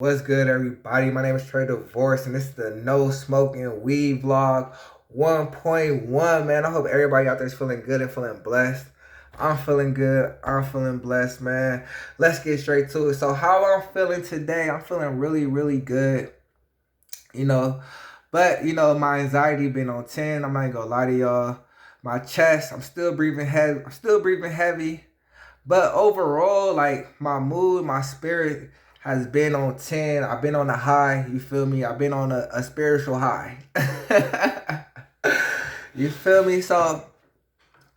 What's good, everybody? My name is Trey Divorce, and this is the No Smoking Weed Vlog 1.1. Man, I hope everybody out there is feeling good and feeling blessed. I'm feeling good. I'm feeling blessed, man. Let's get straight to it. So, how I'm feeling today? I'm feeling really, really good. You know, but my anxiety been on 10. I'm not even gonna lie to y'all. My chest, I'm still breathing heavy. I'm still breathing heavy. But overall, like my mood, my spirit has been on 10. I've been on a high, you feel me? I've been on a spiritual high. You feel me? So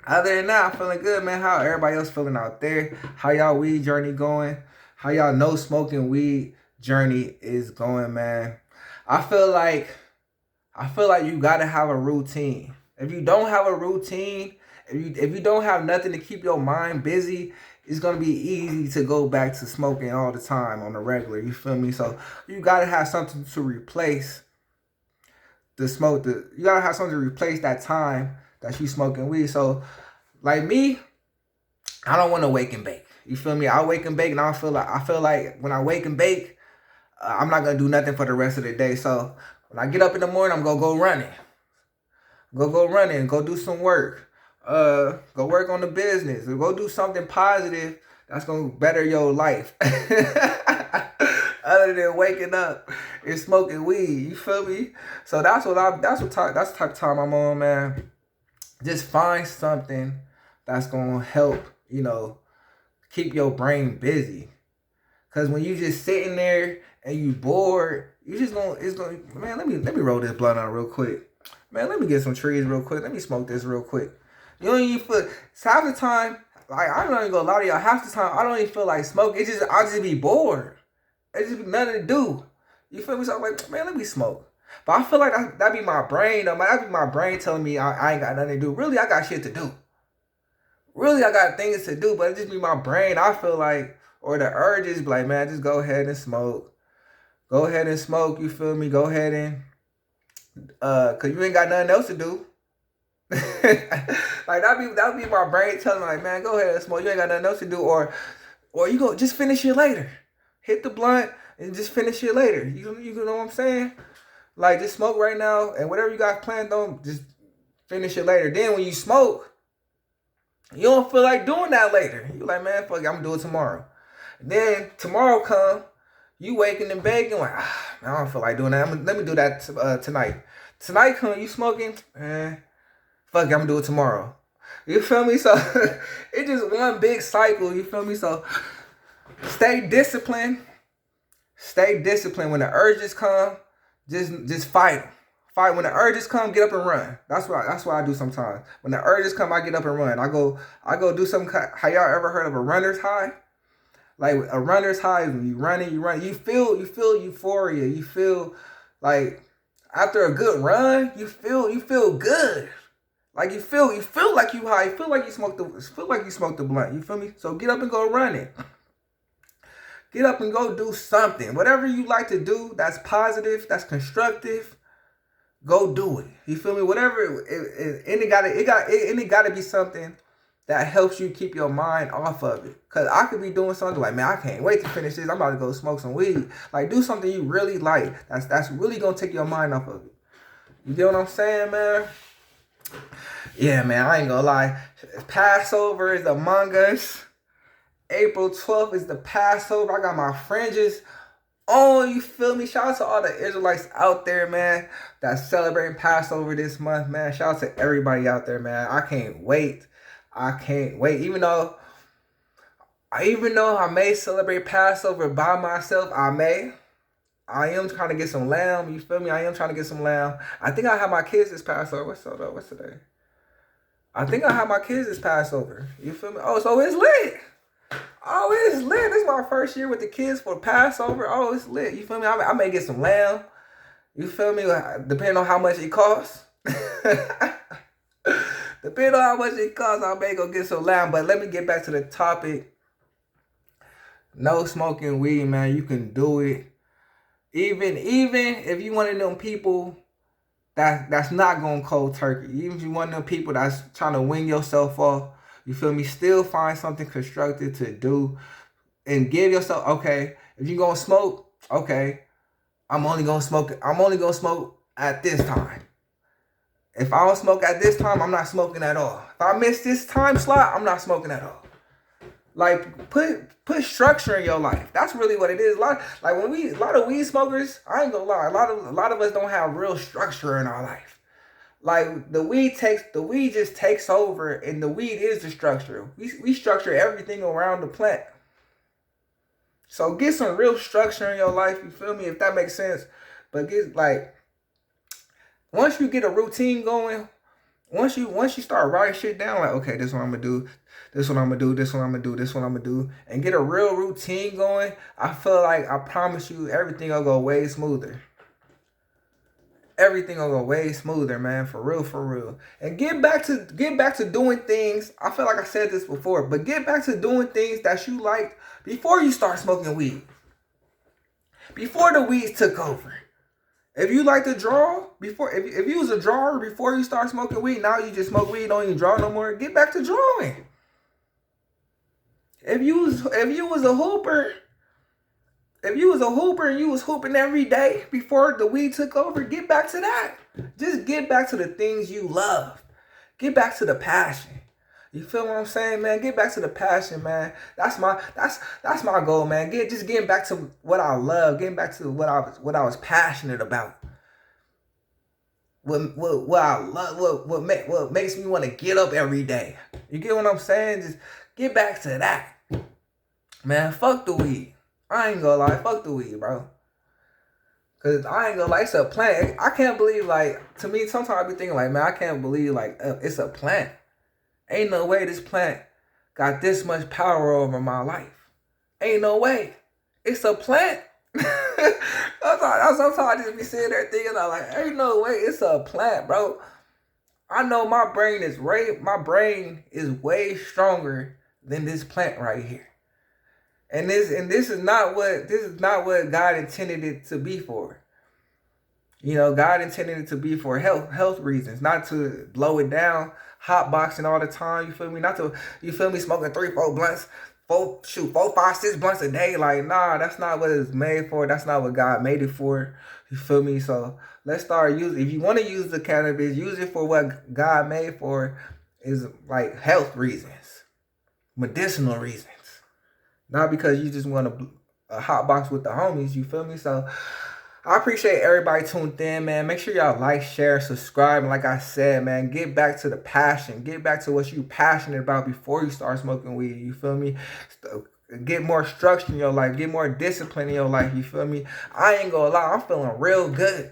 other than that, I'm feeling good, man. How everybody else feeling out there? How y'all weed journey going? How y'all no smoking weed journey is going, man? I feel like you gotta have a routine. If you don't have a routine, if you don't have nothing to keep your mind busy, it's gonna be easy to go back to smoking all the time on the regular. You feel me? So you gotta have something to replace the smoke. You gotta have something to replace that time that you smoking weed. So like me, I don't want to wake and bake. You feel me? I wake and bake, and I feel like when I wake and bake, I'm not gonna do nothing for the rest of the day. So when I get up in the morning, I'm gonna go running. Go running, go do some work. Go work on the business, or go do something positive that's gonna better your life. Other than waking up and smoking weed, you feel me? So that's the type of time I'm on, man. Just find something that's gonna help, keep your brain busy. Cause when you just sitting there and you bored, you just gonna it's gonna man. Let me roll this blunt out real quick. Man, let me get some trees real quick. Let me smoke this real quick. You don't even feel. It's half the time, like I'm not even gonna lie to y'all. Half the time, I don't even feel like smoking. I just be bored. It just be nothing to do. You feel me? So I'm like, man, let me smoke. But I feel like that be my brain. Though, that be my brain telling me I ain't got nothing to do. Really, I got shit to do. Really, I got things to do. But it just be my brain. I feel like, or the urges, be like, man, just go ahead and smoke. Go ahead and smoke. You feel me? Go ahead and cause you ain't got nothing else to do. Like that be my brain telling me like, man, go ahead and smoke. You ain't got nothing else to do, or you go just finish it later. Hit the blunt and just finish it later. You know what I'm saying? Like just smoke right now and whatever you got planned on, just finish it later. Then when you smoke, you don't feel like doing that later. You like, man, fuck it, I'm gonna do it tomorrow. Then tomorrow come, you waking and baking like, I don't feel like doing that. Let me do that tonight. Tonight come, you smoking, man. Fuck it, I'm gonna do it tomorrow. You feel me? So it's just one big cycle. You feel me? So stay disciplined. Stay disciplined. When the urges come, just fight 'em. Fight when the urges come. Get up and run. That's what I do sometimes. When the urges come, I get up and run. I go do something. How y'all ever heard of a runner's high? Like a runner's high, when you running, you run. You feel euphoria. You feel like after a good run, you feel good. Like you feel like you high. You feel like you smoked the blunt. You feel me? So get up and go run it. Get up and go do something. Whatever you like to do, that's positive, that's constructive. Go do it. You feel me? Whatever. It gotta be something that helps you keep your mind off of it. Cause I could be doing something like, man, I can't wait to finish this. I'm about to go smoke some weed. Like do something you really like. That's really gonna take your mind off of it. You get what I'm saying, man? Yeah, man, I ain't gonna lie. Passover is among us. April 12th is the Passover. I got my fringes on, you feel me? Shout out to all the Israelites out there, man, that's celebrating Passover this month, man. Shout out to everybody out there, man. I can't wait. I can't wait. Even though I may celebrate Passover by myself, I am trying to get some lamb. You feel me? I am trying to get some lamb. I think I have my kids this Passover. What's today? I think I have my kids this Passover. You feel me? Oh, so it's lit. Oh, it's lit. This is my first year with the kids for Passover. Oh, it's lit. You feel me? I may get some lamb. You feel me? Depending on how much it costs. Depending on how much it costs, I may go get some lamb. But let me get back to the topic. No smoking weed, man. You can do it. Even if you one of them people that's not going cold turkey. Even if you one of them people that's trying to wing yourself off, you feel me? Still find something constructive to do and give yourself, okay, if you're going to smoke, okay, I'm only gonna smoke at this time. If I don't smoke at this time, I'm not smoking at all. If I miss this time slot, I'm not smoking at all. Like put structure in your life. That's really what it is. A lot of weed smokers, I ain't gonna lie, a lot of us don't have real structure in our life. Like the weed just takes over, and the weed is the structure. We structure everything around the plant. So get some real structure in your life, you feel me? If that makes sense. But get like once you get a routine going, once you start writing shit down, like, okay, this is what I'm gonna do, this is what I'm gonna do, this is what I'm gonna do, this is what I'm gonna do, and get a real routine going, I feel like I promise you everything will go way smoother. Everything will go way smoother, man, for real, for real. And get back to doing things. I feel like I said this before, but get back to doing things that you liked before you start smoking weed. Before the weeds took over. If you like to draw, if you was a drawer before you start smoking weed, now you just smoke weed, don't even draw no more, get back to drawing. If you was a hooper, and you was hooping every day before the weed took over, get back to that. Just get back to the things you love. Get back to the passion. You feel what I'm saying, man? Get back to the passion, man. That's my goal, man. Getting back to what I love, getting back to what I was passionate about. What I love, what makes me want to get up every day. You get what I'm saying? Just get back to that. Man, fuck the weed. I ain't gonna lie, fuck the weed, bro. Cause I ain't gonna lie, it's a plant. I can't believe, like, to me, sometimes I be thinking like, man, I can't believe, like, it's a plant. Ain't no way this plant got this much power over my life. Ain't no way. It's a plant. Sometimes I just be sitting there thinking, like, ain't no way. It's a plant, bro. I know my brain is way stronger than this plant right here. And this is not what God intended it to be for. You know, God intended it to be for health reasons, not to blow it down, hotboxing all the time. You feel me? Not to, you feel me, smoking 3-4 blunts, 4, 5, 6 blunts a day. Like, nah, that's not what it's made for. That's not what God made it for. You feel me? So let's start using. If you want to use the cannabis, use it for what God made for, is like health reasons, medicinal reasons. Not because you just want a hot box with the homies, you feel me? So I appreciate everybody tuned in, man. Make sure y'all like, share, subscribe. And like I said, man, get back to the passion. Get back to what you passionate about before you start smoking weed. You feel me? Get more structure in your life. Get more discipline in your life. You feel me? I ain't gonna lie, I'm feeling real good.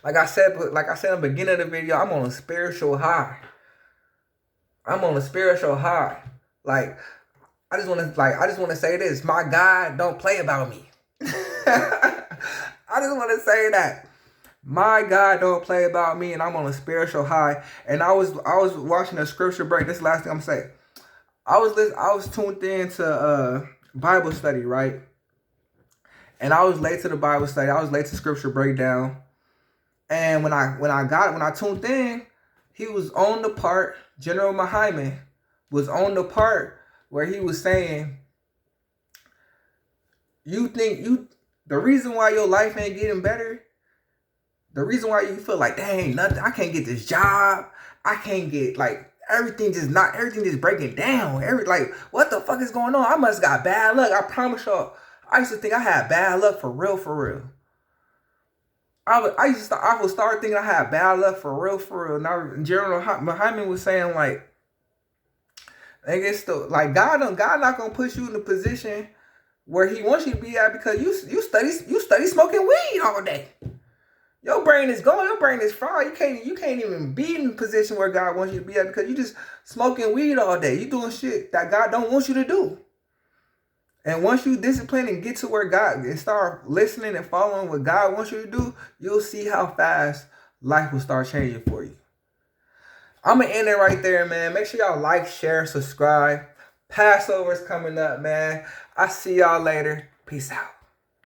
Like I said in the beginning of the video, I'm on a spiritual high. Like, I just want to say this. My God don't play about me. I just want to say that. My God don't play about me, and I'm on a spiritual high. And I was watching a scripture break. This is the last thing I'm saying. I was tuned in to Bible study, right? And I was late to the Bible study. I was late to scripture breakdown. And when I tuned in, he was on the part, General Muhammad was on the part where he was saying, the reason why your life ain't getting better, the reason why you feel like, dang, nothing, I can't get this job, I can't get, like, everything just breaking down. Like, what the fuck is going on? I must got bad luck. I promise y'all, I used to think I had bad luck for real. I would start thinking I had bad luck for real. Now, General Muhammad was saying, like, and it's still like God not gonna put you in a position where he wants you to be at because you study smoking weed all day. Your brain is going, your brain is fried. You can't even be in a position where God wants you to be at because you just smoking weed all day. You doing shit that God don't want you to do. And once you discipline and get to where God and start listening and following what God wants you to do, you'll see how fast life will start changing for you. I'm going to end it right there, man. Make sure y'all like, share, subscribe. Passover is coming up, man. I'll see y'all later. Peace out.